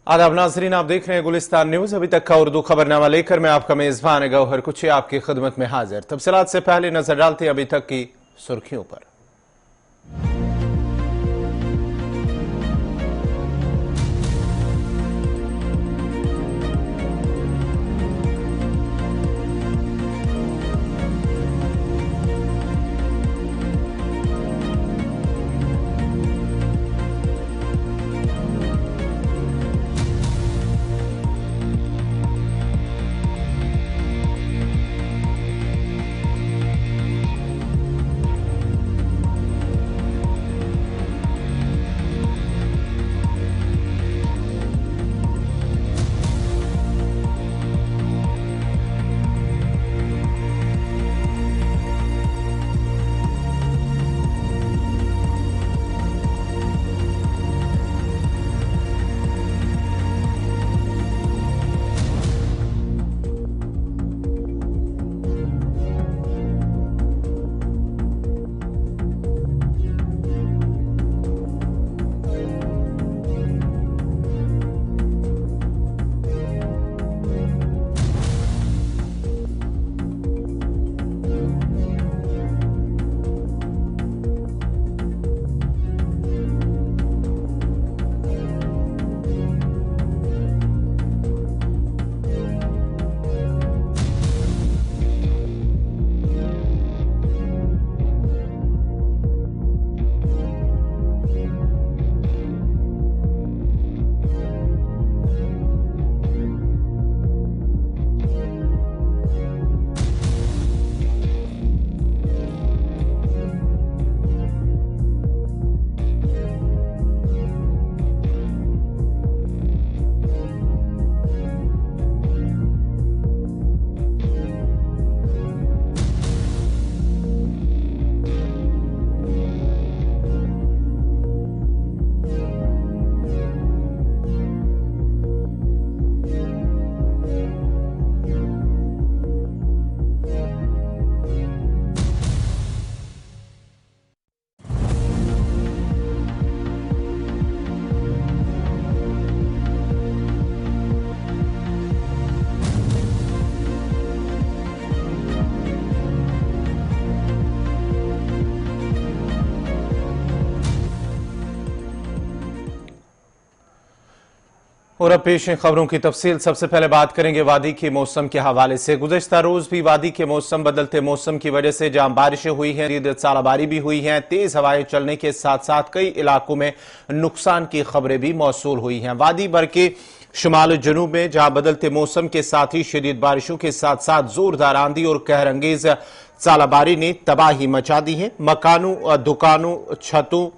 आदाब नाजरीन, आप देख रहे हैं गुलिस्तान न्यूज। अभी तक का उर्दू खबरनामा लेकर मैं आपका मेजबान गौहर कुछी आपकी खिदमत में हाजिर। तफसीलात से पहले नजर डालते हैं अभी तक की सुर्खियों पर। और अब पेश है खबरों की तफसील। सबसे पहले बात करेंगे वादी के मौसम के हवाले से। गुज़श्ता रोज भी वादी के मौसम बदलते मौसम की वजह से जहां बारिशें हुई हैं, सालाबारी भी हुई हैं, तेज हवाएं चलने के साथ साथ कई इलाकों में नुकसान की खबरें भी मौसूल हुई हैं। वादी भर के शुमाल जनूब में जहां बदलते मौसम के साथ ही शदीद बारिशों के साथ साथ जोरदार आंधी और कहर अंगेज सालाबारी ने तबाही मचा दी है। मकानों, दुकानों,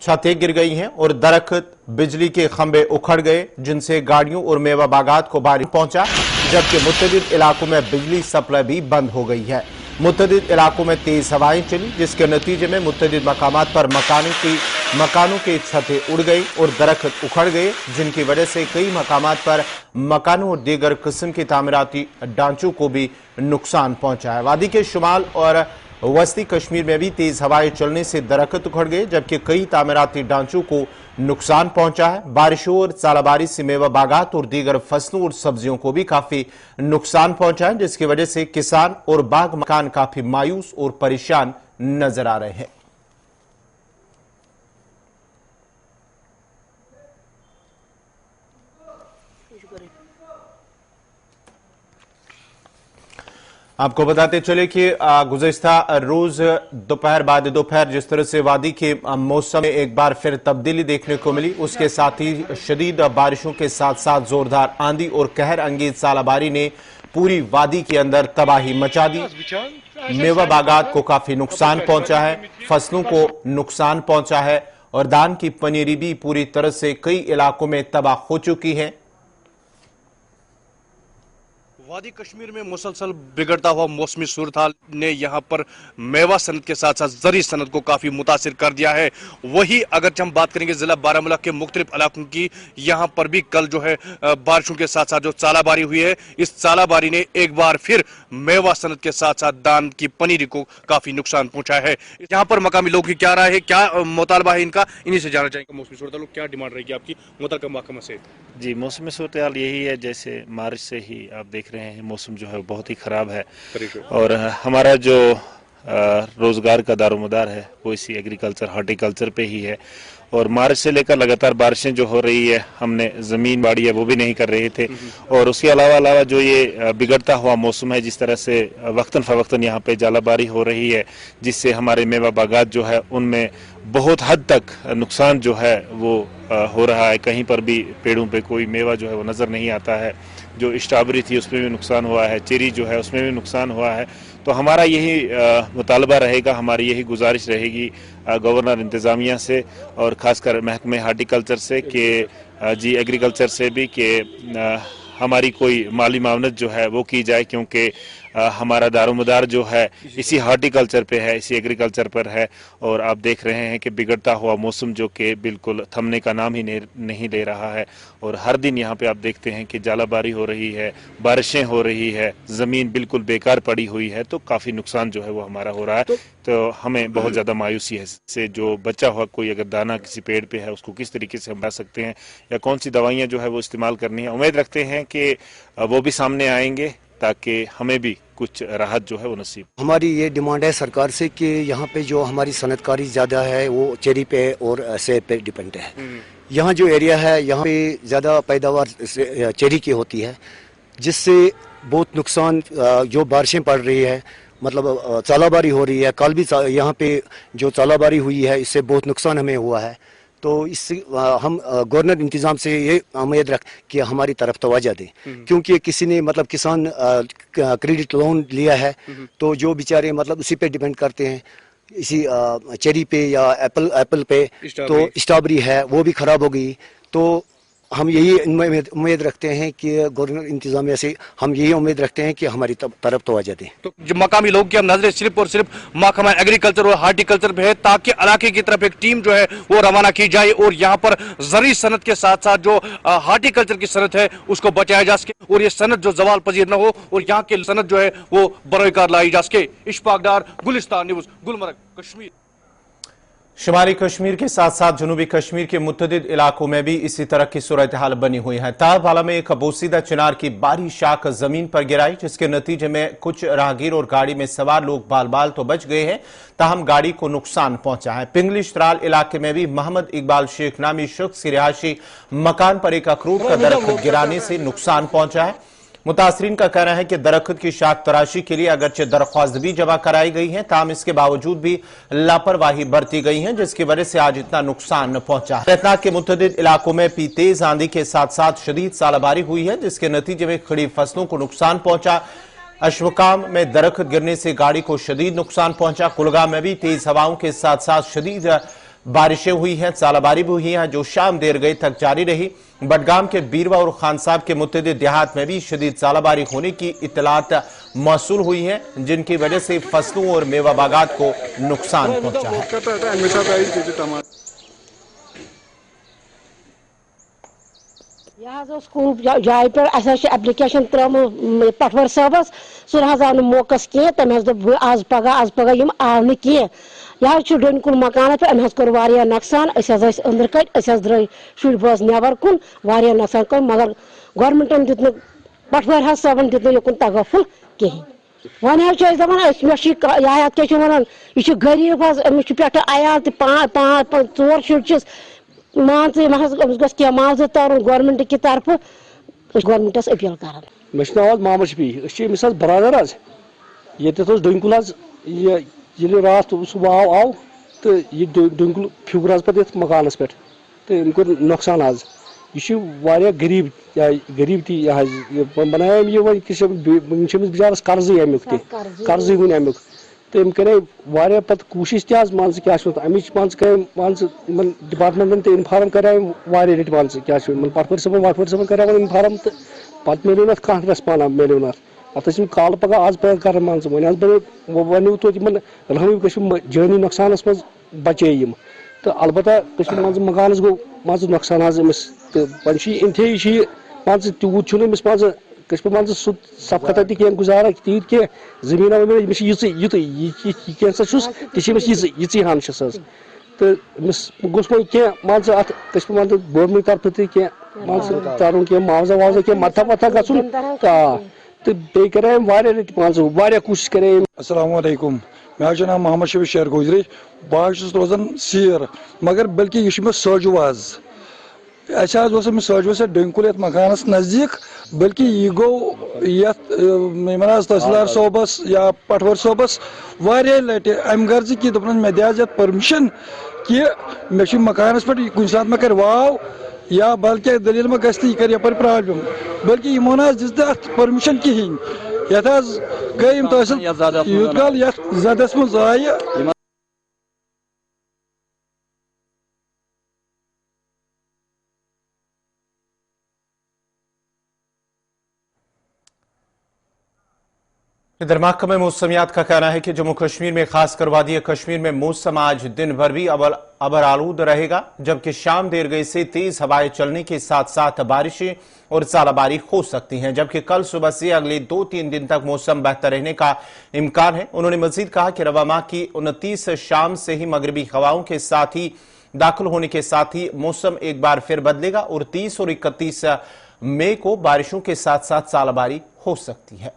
छतें गिर गई हैं और दरख्त, बिजली के खंभे उखड़ गए, जिनसे गाड़ियों और मेवा बागात को भारी पहुंचा, जबकि मुतअद्दिद इलाकों में बिजली सप्लाई भी बंद हो गई है। मुतअद्दिद इलाकों में तेज हवाएं चली, जिसके नतीजे में मुतअद्दिद मकामात पर मकानों की छतें उड़ गई और दरख्त उखड़ गए, जिनकी वजह से कई मकामात पर मकानों और दीगर किस्म के तामीराती ढांचों को भी नुकसान पहुंचा है। वादी के शुमाल और वस्ती कश्मीर में भी तेज हवाएं चलने से दरख्त उखड़ गए, जबकि कई तामीराती ढांचों को नुकसान पहुंचा है। बारिशों और सालाबारी से मेवा बागात और दीगर फसलों और सब्जियों को भी काफी नुकसान पहुंचा है, जिसकी वजह से किसान और बाग मकान काफी मायूस और परेशान नजर आ रहे हैं। आपको बताते चले कि गुज़श्ता रोज दोपहर बाद दोपहर जिस तरह से वादी के मौसम में एक बार फिर तब्दीली देखने को मिली, उसके साथ ही शदीद बारिशों के साथ साथ जोरदार आंधी और कहर अंगेज सालाबारी ने पूरी वादी के अंदर तबाही मचा दी। मेवा बागात को काफी नुकसान पहुंचा है, फसलों को नुकसान पहुंचा है और धान की पनीरी भी पूरी तरह से कई इलाकों में तबाह हो चुकी है। وادی کشمیر میں مسلسل بگڑتا ہوا موسمی صورتحال نے یہاں پر میوہ صنعت کے ساتھ ساتھ زرعی صنعت کو کافی متاثر کر دیا ہے. وہی اگرچہ ہم بات کریں گے ضلع بارہمولہ کے مختلف علاقوں کی، یہاں پر بھی کل جو ہے بارشوں کے ساتھ ساتھ جو ژالہ باری ہوئی ہے، اس ژالہ باری نے ایک بار پھر میوہ صنعت کے ساتھ ساتھ دان کی پنیری کو کافی نقصان پہنچا ہے. یہاں پر مقامی لوگوں کی کیا رائے ہے، کیا مطالبہ ہے ان کا، انہی سے جاننا چاہیں گے. موسمی صورتحال کیا ڈیمانڈ رہے گی آپ کی متعلقہ محکمہ سے؟ جی، موسمی صورتحال یہی ہے، جیسے مارچ سے ہی آپ دیکھ رہے ہیں موسم جو ہے بہت ہی خراب ہے، اور ہمارا جو روزگار کا دار و مدار ہے وہ اسی ایگریکلچر ہارٹیکلچر پہ ہی ہے، اور مارچ سے لے کر لگاتار بارشیں جو ہو رہی ہے، ہم نے زمین باڑی ہے وہ بھی نہیں کر رہے تھے، اور اس کے علاوہ جو یہ بگڑتا ہوا موسم ہے، جس طرح سے وقتاً فوقتاً یہاں پہ ژالہ باری ہو رہی ہے، جس سے ہمارے میوہ باغات جو ہے ان میں بہت حد تک نقصان جو ہے وہ ہو رہا ہے. کہیں پر بھی پیڑوں پہ کوئی میوہ جو ہے وہ نظر نہیں آتا ہے. جو اسٹرابری تھی اس میں بھی نقصان ہوا ہے، چیری جو ہے اس میں بھی نقصان ہوا ہے. تو ہمارا یہی مطالبہ رہے گا، ہماری یہی گزارش رہے گی گورنر انتظامیہ سے، اور خاص کر محکمہ ہارٹیکلچر سے کہ جی ایگریکلچر سے بھی، کہ ہماری کوئی مالی معاونت جو ہے وہ کی جائے، کیونکہ ہمارا دار و مدار جو ہے اسی ہارٹیکلچر پہ ہے، اسی ایگریکلچر پر ہے. اور آپ دیکھ رہے ہیں کہ بگڑتا ہوا موسم جو کہ بالکل تھمنے کا نام ہی نہیں لے رہا ہے، اور ہر دن یہاں پہ آپ دیکھتے ہیں کہ ژالہ باری ہو رہی ہے، بارشیں ہو رہی ہے، زمین بالکل بیکار پڑی ہوئی ہے. تو کافی نقصان جو ہے وہ ہمارا ہو رہا ہے. تو ہمیں بہت زیادہ مایوسی ہے سے جو بچا ہوا کوئی اگر دانہ کسی پیڑ پہ ہے اس کو کس طریقے سے ہم لا سکتے ہیں، یا کون سی دوائیاں جو ہے وہ استعمال کرنی ہے. امید رکھتے ہیں کہ وہ بھی سامنے آئیں گے تاکہ ہمیں بھی کچھ راحت جو ہے وہ نصیب. ہماری یہ ڈیمانڈ ہے سرکار سے کہ یہاں پہ جو ہماری صنعت کاری زیادہ ہے وہ چیری پہ اور سیب پہ ڈیپینڈ ہے. یہاں جو ایریا ہے یہاں پہ زیادہ پیداوار چیری کی ہوتی ہے، جس سے بہت نقصان، جو بارشیں پڑ رہی ہے، مطلب ژالہ باری ہو رہی ہے. کل بھی یہاں پہ جو ژالہ باری ہوئی ہے اس سے بہت نقصان ہمیں ہوا ہے. تو اس سے ہم گورنر انتظام سے یہ امید رکھ کہ ہماری طرف توجہ دیں، کیونکہ کسی نے مطلب کسان کریڈٹ لون لیا ہے تو جو بیچارے مطلب اسی پہ ڈیپینڈ کرتے ہیں، اسی چیری پہ یا ایپل پہ. تو اسٹرابری ہے وہ بھی خراب ہو گئی. تو ہم یہی امید رکھتے ہیں کہ گورنر انتظامیہ سے ہم یہی امید رکھتے ہیں کہ ہماری طرف توجہ دیں. تو جو مقامی لوگ کی اب نظریں صرف اور صرف محکمہ ایگریکلچر اور ہارٹیکلچر پہ ہے، تاکہ علاقے کی طرف ایک ٹیم جو ہے وہ روانہ کی جائے اور یہاں پر زرعی صنعت کے ساتھ ساتھ جو ہارٹیکلچر کی صنعت ہے اس کو بچایا جا سکے، اور یہ صنعت جو زوال پذیر نہ ہو، اور یہاں کی صنعت جو ہے وہ بروئے کار لائی جا سکے. اشفاق ڈار، گلستان نیوز، گلمرگ، کشمیر. شمالی کشمیر کے ساتھ ساتھ جنوبی کشمیر کے متعدد علاقوں میں بھی اسی طرح کی صورتحال بنی ہوئی ہے. تاہوالا میں ایک بوسیدہ چنار کی باری شاخ زمین پر گرائی، جس کے نتیجے میں کچھ راہگیر اور گاڑی میں سوار لوگ بال بال تو بچ گئے ہیں، تاہم گاڑی کو نقصان پہنچا ہے. پنگلش ترال علاقے میں بھی محمد اقبال شیخ نامی شخص کی رہائشی مکان پر ایک اخروٹ کا درخت گرانے سے نقصان پہنچا ہے. متاثرین کا کہنا ہے کہ درخت کی شاخ تراشی کے لیے اگرچہ درخواست بھی جمع کرائی گئی ہیں، تاہم اس کے باوجود بھی لاپرواہی برتی گئی ہیں، جس کی وجہ سے آج اتنا نقصان پہنچا ہے. رتناک کے متعدد علاقوں میں بھی تیز آندھی کے ساتھ ساتھ شدید ژالہ باری ہوئی ہے، جس کے نتیجے میں کھڑی فصلوں کو نقصان پہنچا. اشوکام میں درخت گرنے سے گاڑی کو شدید نقصان پہنچا. کلگام میں بھی تیز ہواؤں کے ساتھ ساتھ شدید بارشیں ہوئی ہیں، ژالہ باری بھی ہوئی ہیں جو شام دیر گئے تک جاری رہی. بڈگام کے بیروا اور خان صاحب کے متعدد دیہات میں بھی شدید ژالہ باری ہونے کی اطلاعات موصول ہوئی ہیں، جن کی وجہ سے فصلوں اور میوہ باغات کو نقصان پہنچا ہے. یہ جائے پہ اپلکیشن ترم پٹور صاحبس، سہ آو نا موقع کی، تم دپ آز پگہ یم آو نا کی. یہ ڈون کن مکانس پہ ام کور واریاہ نقصان. اندر کٹ درائے شر بوز نبر کن، واریاہ نقصان کر، مگر گورمنٹن دیت پٹوار صاحبن دیت یکن تغفل کہین. ون دپان یات کیا ونان یہ غریب حظ، امس پہ عیال تہ 4 شر مان ژٕ گژھِ کینٛہہ معاوضہٕ ترُن گورمنٹ کہِ طرفہٕ. گورمنٹس اپیل کران. مےٚ چھُ ناو محمد شفیع. أسۍ چھِ أمِس حظ برادر حظ. ییٚتٮ۪تھ اوس ڈوٗنۍ کُل حظ، ییٚلہِ راتھ سُہ واو آو تہٕ یہِ ڈوٗنۍ کُل پھیُور حظ پتہٕ یتھ مکانس پٮ۪ٹھ تہٕ أمۍ کوٚر نۄقصان حظ. یہِ چھُ واریاہ غریٖب تہِ یہِ حظ بنایو أمۍ یہِ وۄنۍ وٕنہِ چھُ أمِس بِچارس قرضٕے امیُک تہِ، قرضٕے وٕنہِ امیُک. تہٕ أمۍ کرے واریاہ پتہٕ کوٗشش تہِ حظ، مان ژٕ کیٛاہ چھُ امِچ مان ژٕ کرے مان ژٕ یِمن ڈپارٹمنٹن تہِ انفارم کرے واریاہ لٹہِ، مان ژٕ کیٛاہ چھُ یِمن پٹوٲرۍ صٲبن وٹوٲرۍ صٲبن کرے اِنفارم، تہٕ پتہٕ میلیو نہٕ اَتھ کانٛہہ ریسپانہ میلیو نہٕ اَتھ ٲسۍ یِم کالہٕ پگاہ آز پگاہ کران مان ژٕ وۄنۍ حظ ؤنِو توتہِ یِمن رحمی کٔشیٖر جٲنی نۄقصانَس منٛز بچے یِم تہٕ البتہ کٔشیٖر منٛز مکانَس گوٚو مان ژٕ نۄقصان حظ أمِس تہٕ وۄنۍ چھُ یہِ اِنتہٲیی چھُ یہِ مان ژٕ تیوٗت چھُنہٕ أمِس مان ژٕ کٔشیٖر مان ژٕ سُہ سبقتا تہِ کینٛہہ گُزارا تیٖتۍ کینٛہہ زٔمیٖنا ومیٖنا أمِس چھِ یِژٕے یہِ کینٛژھا چھُس تہِ چھِ أمِس یِژٕے ہن چھِس حظ تہٕ أمِس گوٚژھ وۄنۍ کینٛہہ مان ژٕ اَتھ کٔشیٖر مان ژٕ گورمنٹ طرفہٕ تہِ کینٛہہ مان ژٕ ترُن کینٛہہ معاوضہ واوضہ کینٛہہ مدتھا وتھا گژھُن آ تہٕ بیٚیہِ کرے أمۍ واریاہ لٹہِ مان ژٕ واریاہ کوٗشِش کرے أمۍ. السلام علیکم مےٚ حظ چھُ ناو محمد شفیع شیر گوجری بہٕ حظ چھُس روزان سیٖر مگر بلکہِ یہِ چھُ مےٚ سوجوٗ حظ اَسہِ حظ اوس أمِس سوجوٗوَس یَتھ ڈوٗنۍ کُل یَتھ مکانَس نزدیٖک بلکہِ یہِ گوٚو یَتھ یِمن حظ تحصیلدار صٲبس یا پٹوٲرۍ صٲبس واریاہ لٹہِ اَمہِ غرضہٕ کہِ دوٚپُن مےٚ دِ حظ یَتھ پٔرمِشن کہِ مےٚ چھُ مکانس پٮ۪ٹھ کُنہِ ساتہٕ مےٚ کرِ واو یا بلکہِ دٔلیٖل ما گژھِ تہٕ یہِ کرِ یپٲرۍ پرابلِم بلکہِ یِمو نہٕ حظ دِژ نہٕ اَتھ پٔرمِشن کِہینۍ یَتھ حظ گٔے یِم تحصیل یوٗت کال یَتھ زدس منٛز آیہِ. इधर महकमे मौसमियात का कहना है कि जम्मू कश्मीर में खासकर वादी कश्मीर में मौसम आज दिन भर भी अबर आलूद रहेगा जबकि शाम देर गई से तेज हवाएं चलने के साथ साथ बारिशें और ज़ालाबारी हो सकती हैं जबकि कल सुबह से अगले 2-3 दिन तक मौसम बेहतर रहने का इम्कान है. उन्होंने मजीद कहा कि रवा माह की 29 शाम से ही मगरबी हवाओं के साथ ही दाखिल होने के साथ ही मौसम एक बार फिर बदलेगा और 30 और 31 मई को बारिशों के साथ साथ ज़ालाबारी हो सकती है.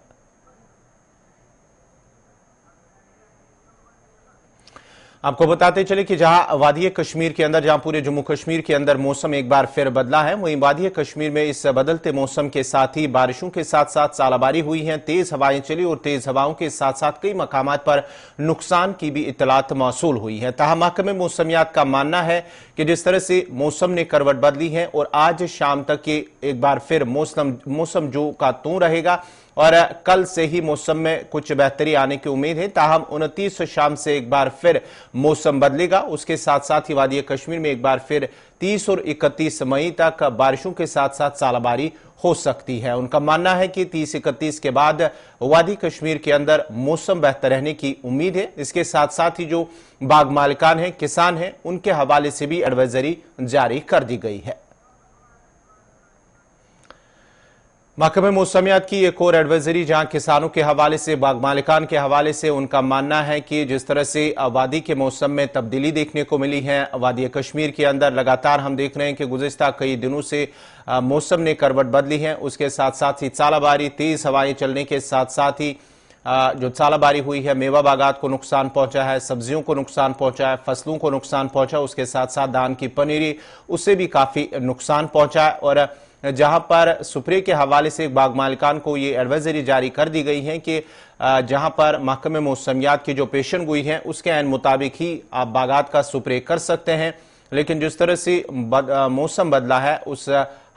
आपको बताते चले कि जहां वादी कश्मीर के अंदर जहां पूरे जम्मू कश्मीर के अंदर मौसम एक बार फिर बदला है वहीं वादी कश्मीर में इस बदलते मौसम के साथ ही बारिशों के साथ साथ ज़ालाबारी हुई है तेज हवाएं चली और तेज हवाओं के साथ साथ कई मकामात पर नुकसान की भी इत्तलात मौसूल हुई है. ताहम महकमे मौसमियात का मानना है कि जिस तरह से मौसम ने करवट बदली है और आज शाम तक के एक बार फिर मौसम जो का तू रहेगा और कल से ही मौसम में कुछ बेहतरी आने की उम्मीद है. ताहम 29 शाम से एक बार फिर मौसम बदलेगा. उसके साथ साथ ही वादी कश्मीर में एक बार फिर 30 और 31 मई तक बारिशों के साथ साथ ज़ालाबारी हो सकती है. उनका मानना है कि 30-31 के बाद वादी कश्मीर के अंदर मौसम बेहतर रहने की उम्मीद है. इसके साथ साथ ही जो बाग मालिकान हैं किसान हैं उनके हवाले से भी एडवाइजरी जारी कर दी गई है. महकमे मौसमियात की एक और एडवाइजरी जहां किसानों के हवाले से बाग मालिकान के हवाले से उनका मानना है कि जिस तरह से वादी के मौसम में तब्दीली देखने को मिली है वादी कश्मीर के अंदर लगातार हम देख रहे हैं कि गुज़िश्ता कई दिनों से मौसम ने करवट बदली है. उसके साथ साथ ही ज़ालाबारी तेज हवाएं चलने के साथ साथ ही जो ज़ालाबारी हुई है मेवा बागात को नुकसान पहुंचा है सब्जियों को नुकसान पहुंचा है फसलों को नुकसान पहुंचा उसके साथ साथ धान की पनीरी उससे भी काफ़ी नुकसान पहुंचा है. और जहां पर सुप्रे के हवाले से बाग मालिकान को ये एडवाइजरी जारी कर दी गई है कि जहां पर महकमे मौसमियात की जो पेशन गोई है उसके ऐन मुताबिक ही आप बागात का सुप्रे कर सकते हैं. लेकिन जिस तरह से मौसम बदला है उस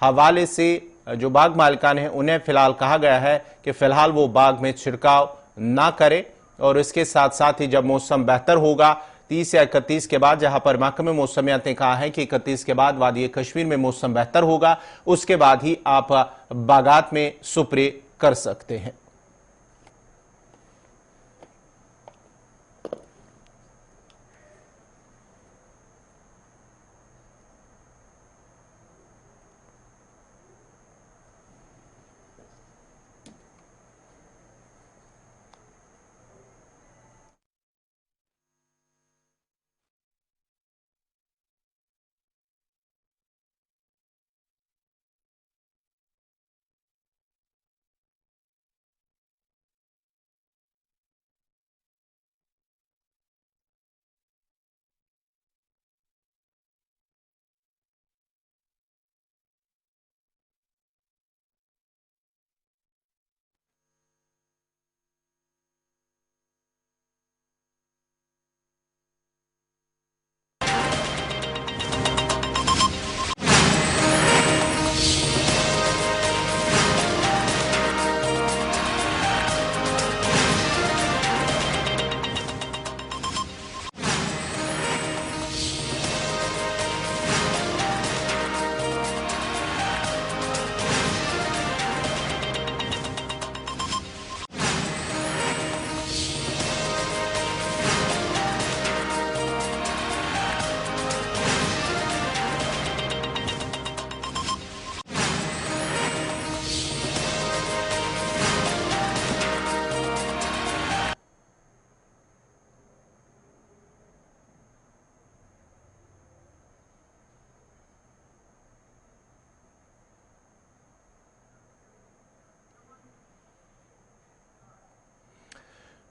हवाले से जो बाग मालिकान है उन्हें फिलहाल कहा गया है कि फिलहाल वो बाग में छिड़काव ना करें. और इसके साथ साथ ही जब मौसम बेहतर होगा 30 या 31 के बाद जहां पर महकमे मौसमियात ने कहा है कि 31 के बाद वादी कश्मीर में मौसम बेहतर होगा उसके बाद ही आप बागात में सुप्रे कर सकते हैं.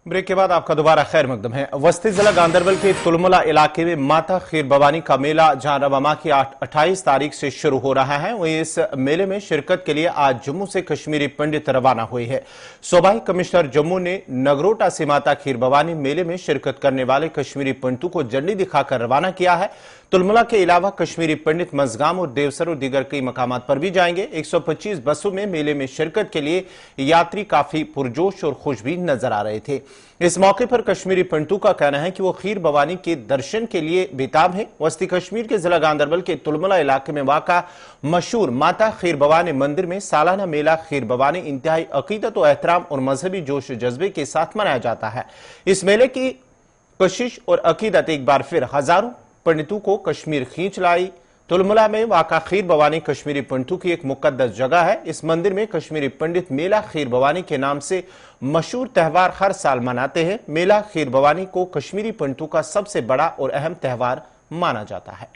ब्रेक के बाद आपका दोबारा खैर मकदम है। वस्ती जिला गांधरबल के तुलमुला इलाके में माता खीर भवानी का मेला जहां रवामा की 28 तारीख से शुरू हो रहा है, वहीं इस मेले में शिरकत के लिए आज जम्मू से कश्मीरी पंडित रवाना हुए हैं। सूबाई कमिश्नर जम्मू ने नगरोटा से माता खीर भवानी मेले में शिरकत करने वाले कश्मीरी पंडितों को झंडी दिखाकर रवाना किया है। तुलमुला के अलावा कश्मीरी पंडित मजगाम और देवसर और दीगर कई मकामात पर भी जाएंगे। 125 बसों में मेले में शिरकत के लिए यात्री काफी पुरजोश और खुश भी नजर आ रहे थे। इस मौके पर कश्मीरी पंडितों का कहना है कि वो खीर भवानी के दर्शन के लिए बेताब है। वस्ती कश्मीर के जिला गांधरबल के तुलमुला इलाके में वाक़ा मशहूर माता खीर भवानी मंदिर में सालाना मेला खीर भवानी इंतहाई अकीदत और एहतराम और मजहबी जोश जज्बे के साथ मनाया जाता है। इस मेले की कशिश और अकीदत एक बार फिर हजारों पंडितों को कश्मीर खींच लाई। तुलमुला में वाक़ा खीर भवानी कश्मीरी पंडितों की एक मुकद्दस जगह है। इस मंदिर में कश्मीरी पंडित मेला खीर भवानी के नाम से मशहूर त्यौहार हर साल मनाते हैं। मेला खीर भवानी को कश्मीरी पंडितों का सबसे बड़ा और अहम त्यौहार माना जाता है।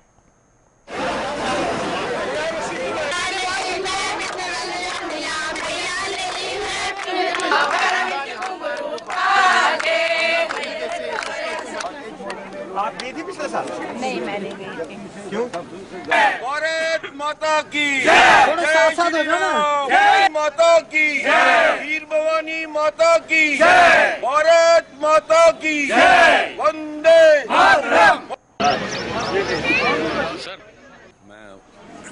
आप गई थी पिछले साल? नहीं, मैं नहीं गई थी। क्यों? भारत माता की जय, जय माता की जय, खीर भवानी माता की जय, भारत माता की जय, वंदे मातरम। मैं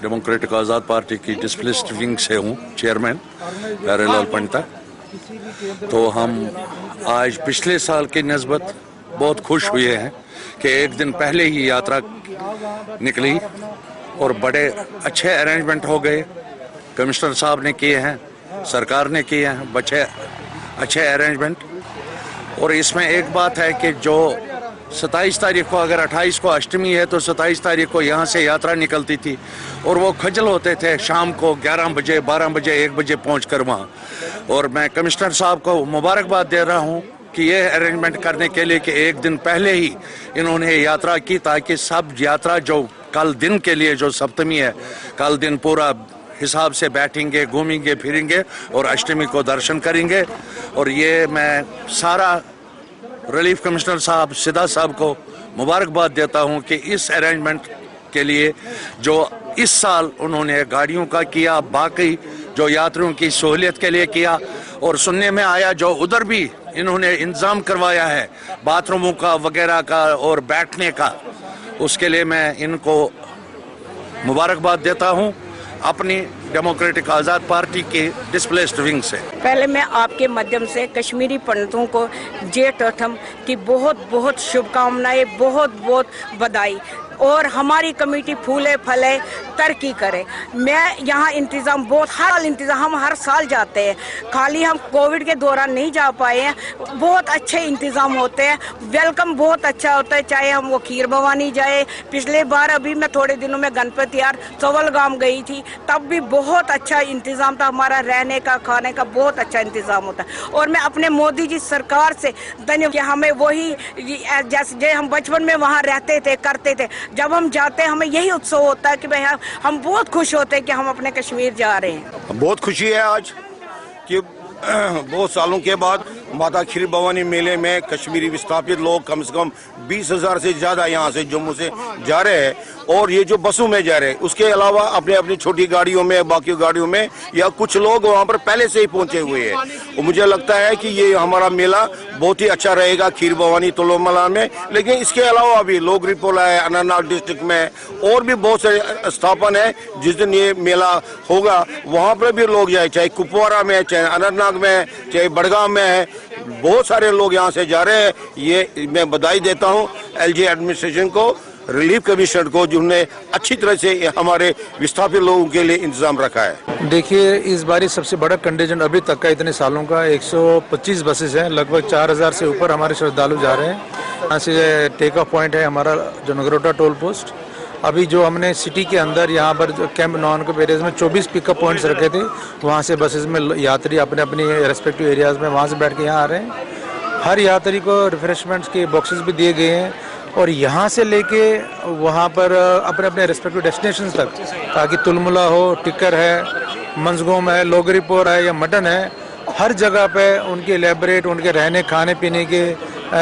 डेमोक्रेटिक आज़ाद पार्टी की डिस्प्लेस्ड विंग से हूँ, चेयरमैन प्यारेलाल पंडिता। तो हम आज पिछले साल की निस्बत बहुत खुश हुए हैं कि एक दिन पहले ही यात्रा निकली और बड़े अच्छे अरेंजमेंट हो गए। कमिश्नर साहब ने किए हैं, सरकार ने किए हैं बच्चे अच्छे अरेंजमेंट। और इसमें एक बात है कि जो 27 तारीख को, अगर 28 को अष्टमी है तो 27 तारीख को यहाँ से यात्रा निकलती थी और वो खजल होते थे शाम को 11 बजे, 12 बजे, 1 बजे पहुँच कर वहाँ। और मैं कमिश्नर साहब को मुबारकबाद दे रहा हूँ कि ये अरेंजमेंट करने के लिए कि एक दिन पहले ही इन्होंने यात्रा की, ताकि सब यात्रा जो कल दिन के लिए जो सप्तमी है, कल दिन पूरा हिसाब से बैठेंगे, घूमेंगे फिरेंगे और अष्टमी को दर्शन करेंगे। और ये मैं सारा रिलीफ कमिश्नर साहब सिद्धा साहब को मुबारकबाद देता हूँ कि इस अरेंजमेंट के लिए जो इस साल उन्होंने गाड़ियों का किया, बाकी जो यात्रियों की सहूलियत के लिए किया। और सुनने में आया जो उधर भी इन्होंने इंतजाम करवाया है बाथरूमों का वगैरह का और बैठने का, उसके लिए मैं इनको मुबारकबाद देता हूं अपनी डेमोक्रेटिक आज़ाद पार्टी के डिस्प्लेस्ड विंग से। पहले मैं आपके माध्यम से कश्मीरी पंडितों को जेठ अठम की बहुत बहुत शुभकामनाएं, बहुत बहुत बधाई। और हमारी कमेटी फूले फले तरक्की करे। मैं यहाँ इंतज़ाम बहुत हम हर साल जाते हैं, खाली हम कोविड के दौरान नहीं जा पाए हैं। बहुत अच्छे इंतज़ाम होते हैं, वेलकम बहुत अच्छा होता है, चाहे हम वो खीर भवानी जाए। पिछले बार अभी मैं थोड़े दिनों में गणपति यार सवलगाम गई थी, तब भी बहुत अच्छा इंतज़ाम था। हमारा रहने का, खाने का बहुत अच्छा इंतज़ाम होता है। और मैं अपने मोदी जी सरकार से धन्यवाद कि हमें वही जैसे हम बचपन में वहाँ रहते थे, करते थे, जब हम जाते हैं हमें यही उत्सव होता है कि भाई हम बहुत खुश होते हैं कि हम अपने कश्मीर जा रहे हैं। बहुत खुशी है आज कि बहुत सालों के बाद माता खीर भवानी मेले में कश्मीरी विस्थापित लोग कम से कम 20,000 से ज़्यादा यहाँ से जम्मू से जा रहे हैं। और ये जो बसों में जा रहे हैं, उसके अलावा अपने अपनी छोटी गाड़ियों में, बाकी गाड़ियों में, या कुछ लोग वहाँ पर पहले से ही पहुँचे हुए हैं। और मुझे लगता है कि ये हमारा मेला बहुत ही अच्छा रहेगा खीर भवानी तुलमुला में। लेकिन इसके अलावा भी लोगरीपोला है, अनंतनाग डिस्ट्रिक्ट में, और भी बहुत सारे स्थापन है जिस दिन ये मेला होगा वहाँ पर भी लोग जाए, चाहे कुपवारा में, चाहे अनंतनाग में, चाहे बड़गाम में है, बहुत सारे लोग यहाँ से जा रहे हैं। ये मैं बधाई देता हूँ एलजी एडमिनिस्ट्रेशन को, रिलीफ कमिश्नर को, जिन्होंने अच्छी तरह से हमारे विस्थापित लोगों के लिए इंतजाम रखा है। देखिए, इस बार सबसे बड़ा कंटिजेंट अभी तक का इतने सालों का 125 बसेस हैं, लगभग 4,000 से ऊपर हमारे श्रद्धालु जा रहे हैं। यहाँ से टेक ऑफ पॉइंट है हमारा जो नगरोटा टोल पोस्ट। अभी जो हमने सिटी के अंदर यहाँ पर कैंप नॉन कैंप एरियाज में 24 पिकअप पॉइंट्स रखे थे, वहाँ से बसेस में यात्री अपने अपने रेस्पेक्टिव एरियाज में वहाँ से बैठ के यहाँ आ रहे हैं। हर यात्री को रिफ्रेशमेंट्स के बॉक्सेस भी दिए गए हैं और यहाँ से लेके वहाँ पर अपने अपने रेस्पेक्टिव डेस्टिनेशंस तक, ताकि तुलमुला हो, टिक्कर है, मंजगोम है, लोगरीपोर है या मटन है, हर जगह पे उनके लेबरेट, उनके रहने खाने पीने के,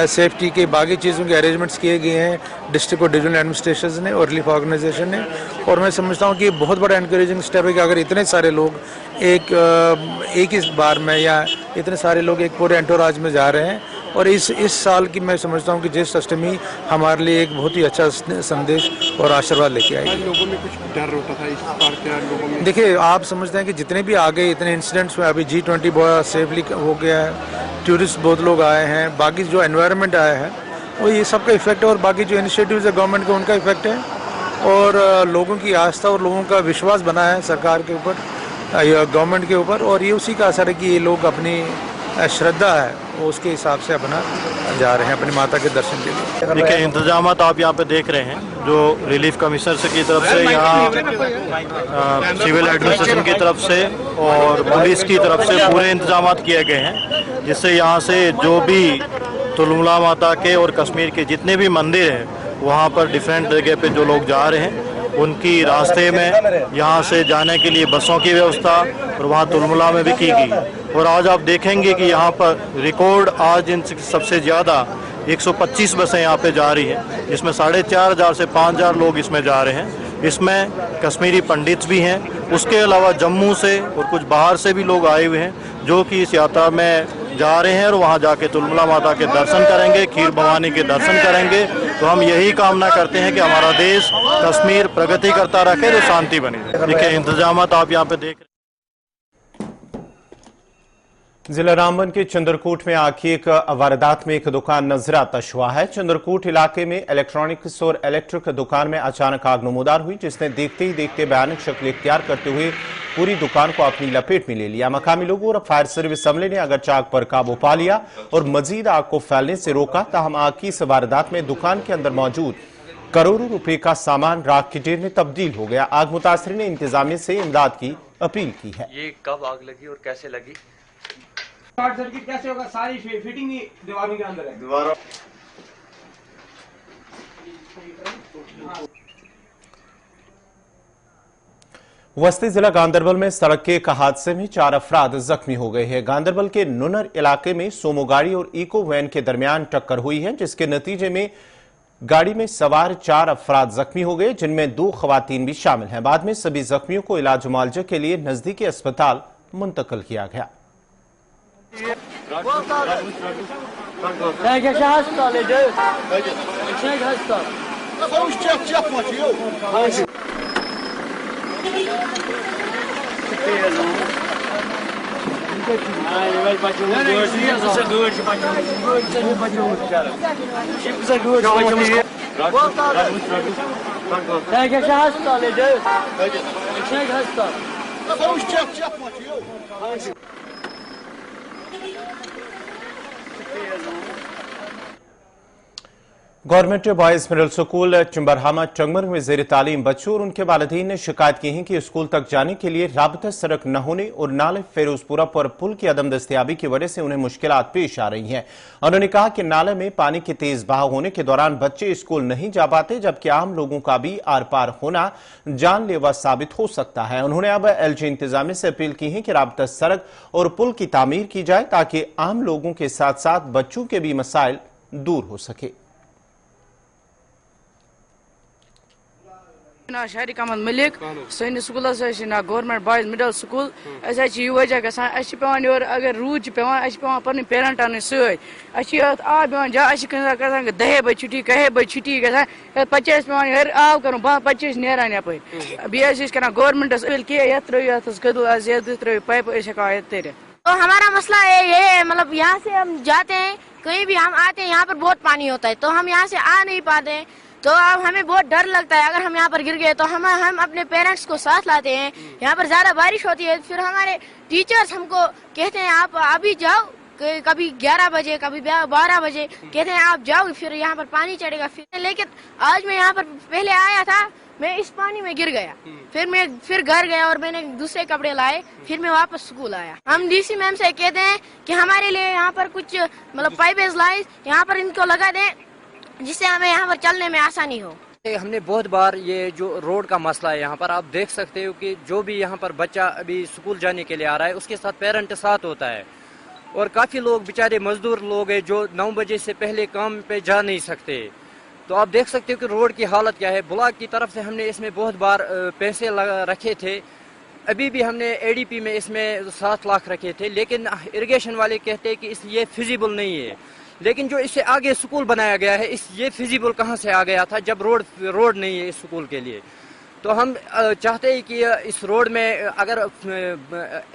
सेफ्टी के बाकी चीज़ों के अरेंजमेंट्स किए गए हैं डिस्ट्रिक्ट और डिविजनल एडमिनिस्ट्रेशन ने और रिलीफ ऑर्गेनाइजेशन ने। और मैं समझता हूँ कि बहुत बड़ा एनकरेजिंग स्टेप है कि अगर इतने सारे लोग एक ही बार में या इतने सारे लोग एक पूरे एंटोराज में जा रहे हैं। और इस साल की मैं समझता हूँ कि ज्येष्ठ अष्टमी हमारे लिए एक बहुत ही अच्छा संदेश और आशीर्वाद लेके आएगी। लोगों में कुछ डर होता था इस बार, क्या लोगों में? देखिए, आप समझते हैं कि जितने भी आ गए इतने इंसिडेंट्स में, अभी G20 बहुत सेफली हो गया है, टूरिस्ट बहुत लोग आए हैं, बाकी जो एनवायरनमेंट आया है वो ये सब का इफेक्ट है, और बाकी जो इनिशिएटिव्स है गवर्नमेंट के उनका इफेक्ट है, और लोगों की आस्था और लोगों का विश्वास बना है सरकार के ऊपर, गवर्नमेंट के ऊपर, और ये उसी का असर है कि ये लोग अपनी श्रद्धा है वो उसके हिसाब से अपना जा रहे हैं अपनी माता के दर्शन के लिए। देखिए, इंतजामात आप यहाँ पे देख रहे हैं जो रिलीफ कमिश्नर से की तरफ से, यहाँ सिविल एडमिनिस्ट्रेशन की तरफ से और पुलिस की तरफ से पूरे इंतजामात किए गए हैं, जिससे यहाँ से जो भी तुलमुला माता के और कश्मीर के जितने भी मंदिर हैं वहाँ पर डिफरेंट जगह पे जो लोग जा रहे हैं उनकी रास्ते में यहाँ से जाने के लिए बसों की व्यवस्था और वहाँ तुलमुला में भी की गई। और आज आप देखेंगे कि यहाँ पर रिकॉर्ड आज इन सबसे ज़्यादा 125 बसें यहाँ पे जा रही हैं, जिसमें 4,500 से 5,000 लोग इसमें जा रहे हैं। इसमें कश्मीरी पंडित भी हैं, उसके अलावा जम्मू से और कुछ बाहर से भी लोग आए हुए हैं जो कि इस यात्रा में जा रहे हैं और वहाँ जाके तुलमुला माता के दर्शन करेंगे, खीर भवानी के दर्शन करेंगे। तो हम यही कामना करते हैं कि हमारा देश कश्मीर प्रगति करता रखे, तो शांति बनी रहे। देखिए, इंतजामात आप यहाँ पे देख रहे हैं। जिला रामबन के चंद्रकूट में आखिर एक वारदात में एक दुकान नजरातश हुआ है। चंद्रकूट इलाके में इलेक्ट्रॉनिक्स और इलेक्ट्रिक दुकान में अचानक आग नमूदार हुई, जिसने देखते ही देखते भयानक शक्ल इख्तियार करते हुए पूरी दुकान को अपनी लपेट में ले लिया। मकामी लोगों और फायर सर्विस अमले ने अगरचे आग पर काबू पा लिया और मजीद आग को फैलने से रोका, ताहम आग की इस वारदात में दुकान के अंदर मौजूद करोड़ों रुपए का सामान राख की ढेर में तब्दील हो गया। आग मुतासरीन ने इंतजामिया से इमदाद की अपील की है। ये कब आग लगी और कैसे लगी? शॉर्ट सर्किट कैसे होगा? सारी फिटिंग ही दीवारों के अंदर है। दीवारों वस्ती जिला गांदरबल में सड़क के एक हादसे में 4 अफराद जख्मी हो गए हैं। गांदरबल के नुनर इलाके में सोमो गाड़ी और इको वैन के दरमियान टक्कर हुई है, जिसके नतीजे में गाड़ी में सवार 4 अफराद जख्मी हो गए, जिनमें 2 खवातीन भी शामिल हैं। बाद में सभी जख्मियों को इलाज मुआवजे के लिए नजदीकी अस्पताल मुंतकिल किया गया। Government boys middle school चिंबरहामा Tangmar में ज़ेर तालीम बच्चों और उनके वालिदैन ने शिकायत की है कि स्कूल तक जाने के लिए राबता सड़क न होने और नाले फेरोजपुरा पर पुल की अदम दस्तियाबी की वजह से उन्हें मुश्किलात पेश आ रही हैं। उन्होंने कहा कि नाले में पानी की तेज बहाव होने के दौरान बच्चे स्कूल नहीं जा पाते, जबकि आम लोगों का भी आर पार होना जानलेवा साबित हो सकता है। उन्होंने अब LG इंतजामिया से अपील की है कि राबता सड़क और पुल की तामीर की जाए, ताकि आम लोगों के साथ साथ बच्चों के भी मसाइल दूर हो सके। शहरी अहमद मलिक सैनिस school government boys middle school वजह गसान अगर रूद पे पे पेरेंट अन सत आब जा 10 बजे छुट्टी 1 बजे छुट्टी गसान पे पे आब कर पे नान यप कर गवर्नमेंटस अपील कि कदल त्रो पाइप तर। तो हमारा मसला ये है, मतलब यहाँ से हम जाते हैं कहीं भी हम आते हैं यहाँ पर बहुत पानी होता है, तो हम यहाँ से आ नहीं पाते हैं। तो अब हमें बहुत डर लगता है अगर हम यहाँ पर गिर गए तो हम अपने पेरेंट्स को साथ लाते हैं। यहाँ पर ज़्यादा बारिश होती है, फिर हमारे टीचर्स हमको कहते हैं आप अभी जाओ, कभी 11 बजे कभी 12 बजे कहते हैं आप जाओ, फिर यहाँ पर पानी चढ़ेगा। लेकिन आज मैं यहाँ पर पहले आया था, मैं इस पानी में गिर गया, फिर घर गया और मैंने दूसरे कपड़े लाए, फिर मैं वापस स्कूल आया। हम DC मैम से कहते हैं कि हमारे लिए यहाँ पर कुछ मतलब पाइपें लाइट यहाँ पर इनको लगा दें, जिससे हमें यहाँ पर चलने में आसानी हो। हमने बहुत बार ये जो रोड का मसला है यहाँ पर आप देख सकते हो कि जो भी यहाँ पर बच्चा अभी स्कूल जाने के लिए आ रहा है उसके साथ पेरेंट साथ होता है, और काफ़ी लोग बेचारे मजदूर लोग हैं जो 9 बजे से पहले काम पे जा नहीं सकते। तो आप देख सकते हो कि रोड की हालत क्या है। ब्लॉक की तरफ से हमने इसमें बहुत बार पैसे रखे थे, अभी भी हमने एडीपी में इसमें 7 लाख रखे थे, लेकिन इरिगेशन वाले कहते हैं कि ये फिजिबल नहीं है। लेकिन जो इससे आगे स्कूल बनाया गया है, ये फिजिबल कहाँ से आ गया था जब रोड नहीं है इस स्कूल के लिए। तो हम चाहते हैं कि इस रोड में अगर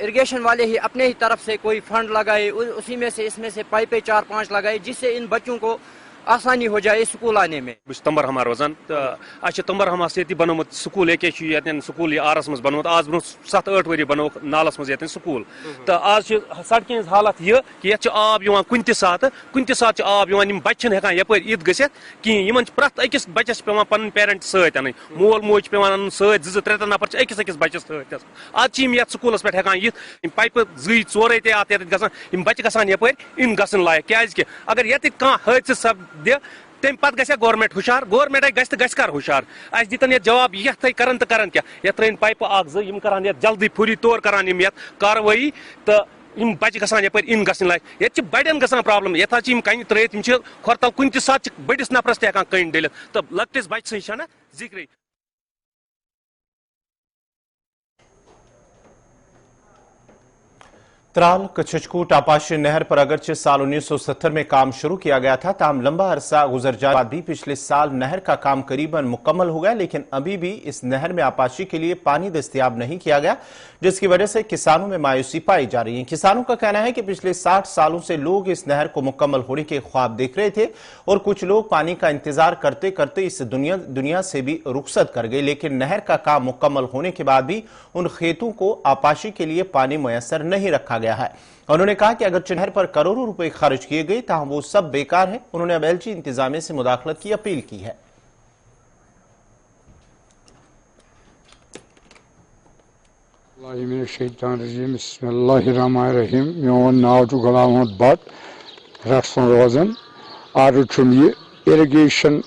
इरिगेशन वाले ही अपने ही तरफ से कोई फंड लगाए, उसी में से इसमें से पाइपें 4-5 लगाए, जिससे इन बच्चों को आसानी हो जाए स्कूल आने में। तंबर हम रोजान तंबर हम बनोत स्कूल एक स्कूल आरस मज बनोत आज ब्रो 7-8 वरी बनो नालस मज स्कूल। तो आज सड़क हज हालत यह कि ये आब कुन सात आब बच्चे हेकान यपर ईद गसित कहें प्रत अकिस बच्चस पे पन पेरेंट सत अन मोल मोज पे अन सत 2-3 नफर अकिस बच्चस सत आज ये स्कूलस पे हेकान यिथ पाइप 2-4 ग बच्चे गसान यपर इन गसन लायक क्या अगर ये हादसा सब दे तम पे गया गवर्नमेंट हुशार गवर्नमेंट गस हुशार अस दितन ये जवाब ये करन तो करन क्या ये त्रन पाइप 2 करान जल्दी फूरी तौर करान कार्रवाई तो बच्चे गसान यपर इन गसन लायक ये बड़न गसान प्रॉब्लम ये कन त्रित खोरतल कुन सात बड़िस नफरस तक कन डलित तो लकटिस बच्चे सह जिक्र। त्राल कछचकूट आपाशी नहर पर अगरचे साल 1970 में काम शुरू किया गया था, ताहम लंबा अरसा गुजर जाने के बाद भी पिछले साल नहर का काम करीबन मुकम्मल हो गया, लेकिन अभी भी इस नहर में आपाशी के लिए पानी दस्तयाब नहीं किया गया, जिसकी वजह से किसानों में मायूसी पाई जा रही है। किसानों का कहना है कि पिछले 60 सालों से लोग इस नहर को मुकम्मल होने के ख्वाब देख रहे थे और कुछ लोग पानी का इंतजार करते करते इस दुनिया से भी रुखसत कर गए, लेकिन नहर का काम मुकम्मल होने के बाद भी उन खेतों को आपाशी के लिए पानी मुयस्सर नहीं रखा गया है। उन्होंने कहा कि अगर नहर पर करोड़ों रुपए खर्च किए गए ताहम वो सब बेकार है। उन्होंने अब एलजी इंतजामिया से मुदाखलत की अपील की है। बिस्मिल्लाहिर्रहमानिर्रहीम। मोन नाव गुलाम अहमद भट्ट रटसन रोजन आर इरिगेशन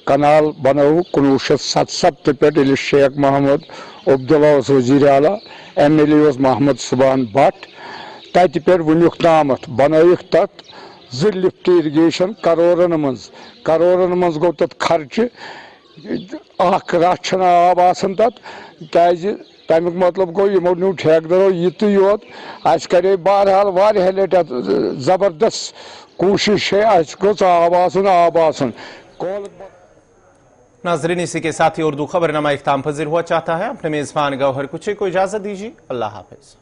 कनाल बनो 1977 पे शेख मोहम्मद अब्दुल्ला वजीर आला MLA मोहम्मद सुबान भट्ट तत पे वुनुक तामत बनयिक तत 2 लिफ्ट इरिगेशन करोड़न मज गो तत खर्च रथ आब आसान तत क्या तमिक मतलब गो यमो न्यू ठेकेदारो ये योत अस करे बहरहाल वारिया लट जबरदस्त कोशिश है अस गोस आब आसन नाजरीन, इसी के साथ ही उर्दू खबरनामा इख्तिताम पजीर हुआ चाहता है। अपने मेजबान गौहर कुछ को इजाजत दीजिए। अल्लाह हाफिज।